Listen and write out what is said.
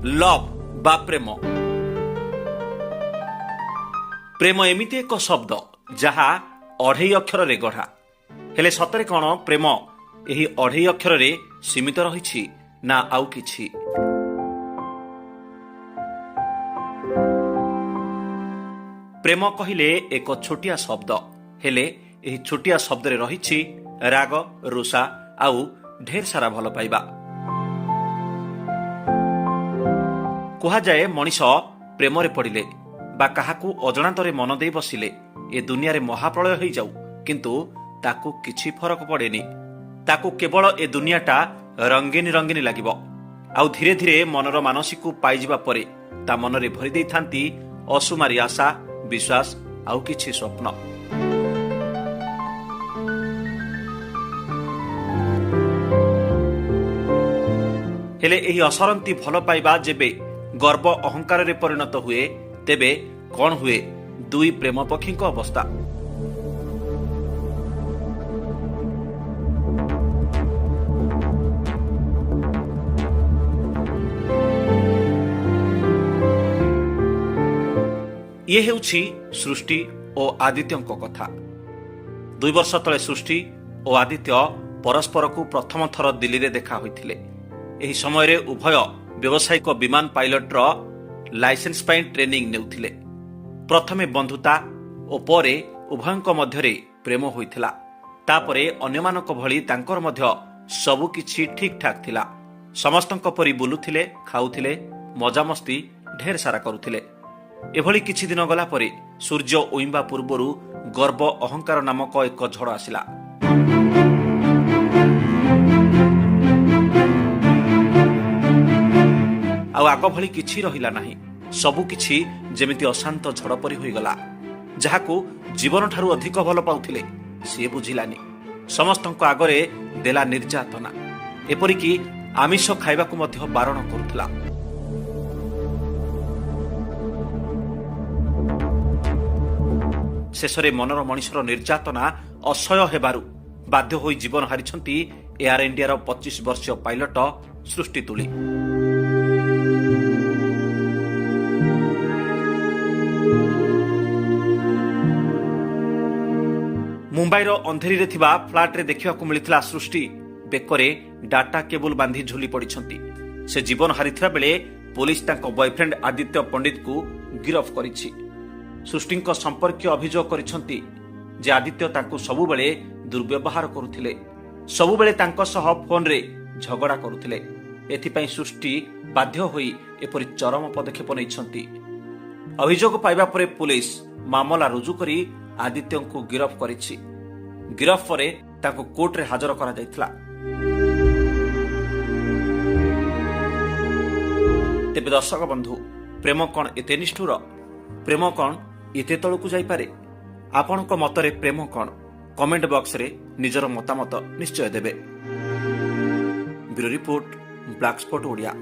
Love बा प्रेम प्रेम एमिति एक शब्द जहा 2.5 अक्षर रे गढ़ा हेले सतरे कौन प्रेम यही 2.5 अक्षर रे सीमित रही ना आउ किछि। प्रेम कहिले एक छोटिया शब्द हेले यही छोटिया शब्द रे रही राग रुषा आउ ढेर सारा भल पाइबा। कहा जाए मनीष प्रेम रे पड़िले बा काहाकू अजणातरे मन दे बसिले ए दुनिया रे महाप्रलय हो जाऊ किंतु ताकू किछि फरक पड़ेनी। ताकू केवल ए दुनियाटा रंगीन रंगीन लागिबो आउ धीरे धीरे मनर मानसिक पाइजिबा परे ता मनरे भरी देई थांती असुमारी आशा विश्वास आउ किछि स्वप्न। हेले एही असरंती भल पाइबा जेबे गर्व अहंकार रे परिणत हुए तेबे कौन हुए दुई प्रेम पक्षी अवस्था। ये हेउछि सृष्टि और आदित्य कथा। 2 वर्ष तले सृष्टि और आदित्य परस्पर को प्रथम थर दिल्ली रे देखा होइथिले। एही समय रे उभय व्यावसायिक विमान पायलट रो लाइसेंस पाई ट्रेनिंग नेउथिले। प्रथमे बंधुता और परे उभयंक मध्यरे प्रेम होइथिला। तापरे अन्यमानक भली तांकर मध्य सबु किछि ठीक ठाक थिला। समस्तंक परि बुलुथिले खाउथिले मजामस्ती ढेर सारा करुथिले। एभली किछि दिन गला परे सूर्य ओइंबा पूर्वरु गर्व अहंकार नामक एक झड़ आसिला। आउ आग भली किछि रहिला नाही। सबु किछि जेमिति अशांत झड़ परि होइगला। जहाकू जीवन ठारू अधिक भल पाउथिले से बुझिलानी। समस्तंक आगरे देला निर्यातना। एपरिकी आमिष खाइबाकू मध्य बारण करुथला। शेषरे मनर मनीषर निर्यातना असह्य हेबारु बाध्य होई जीवन हारिछंती एयर इंडिया 25 वर्षीय पायलट सृष्टि तुली। मुंबईर अंधेरी रे थिबा फ्लैट रे देखिबाकू मिलिथिला सृष्टि बेकरे डाटा केबल बांधी झुली पड़िछंती। से जीवन हारिथिबा बेले पुलिस तांको बॉयफ्रेंड आदित्य पंडित को गिरफ्त करिछि। सृष्टिंक संपर्कीय अभियोग करिछंती जे आदित्य तांको सबु बेले दुर्व्यवहार करुथिले, सबु बेले तांको सह फोन रे झगड़ा करुथिले। एथिपई सृष्टि बाध्य होई एपरि चरम पदक्षेप नैछंती। अभियोग पाइबा परे पुलिस मामला रुजु करी आदित्य को गिरफ्त करिछि। गिरफ्त परे ताको कोर्ट रे हाजर करा जायथिला। तेबे दर्शक बंधु प्रेम कौन एते निष्ठुर, प्रेम कौन एते तळकु जाई पारे? आपनक मतरे प्रेम कौन कमेंट बॉक्स रे निजर मतामत निश्चय देबे। Bureau report black spot Odia.